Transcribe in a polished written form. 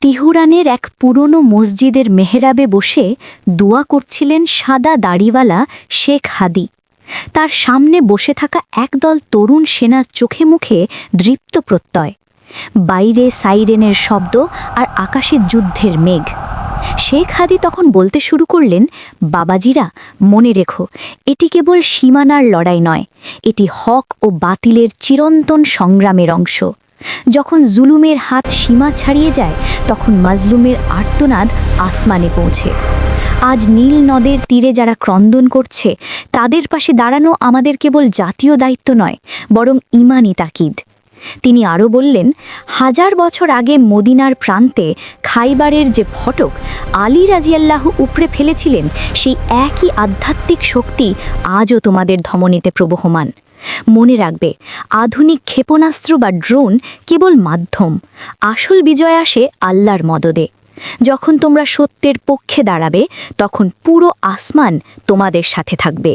তিহুরানের এক পুরনো মসজিদের মেহরাবে বসে দোয়া করছিলেন সাদা দাড়িওয়ালা শেখ হাদি। তার সামনে বসে থাকা একদল তরুণ সেনার চোখে মুখে দৃপ্ত প্রত্যয়। বাইরে সাইরেনের শব্দ আর আকাশে যুদ্ধের মেঘ। শেখ হাদি তখন বলতে শুরু করলেন, বাবাজিরা, মনে রেখো, এটি কেবল সীমানার লড়াই নয়, এটি হক ও বাতিলের চিরন্তন সংগ্রামের অংশ। যখন জুলুমের হাত সীমা ছাড়িয়ে যায়, তখন মাজলুমের আর্তনাদ আসমানে পৌঁছে। আজ নীল নদের তীরে যারা ক্রন্দন করছে, তাদের পাশে দাঁড়ানো আমাদের কেবল জাতীয় দায়িত্ব নয়, বরং ঈমানি তাকিদ। তিনি আরও বললেন, 1000 বছর আগে মদিনার প্রান্তে খাইবারের যে ফটক আলী রাজিয়াল্লাহু উপড়ে ফেলেছিলেন, সেই একই আধ্যাত্মিক শক্তি আজও তোমাদের ধমনীতে প্রবহমান। মনে রাখবে, আধুনিক ক্ষেপণাস্ত্র বা ড্রোন কেবল মাধ্যম, আসল বিজয় আসে আল্লাহর মদদে। যখন তোমরা সত্যের পক্ষে দাঁড়াবে, তখন পুরো আসমান তোমাদের সাথে থাকবে।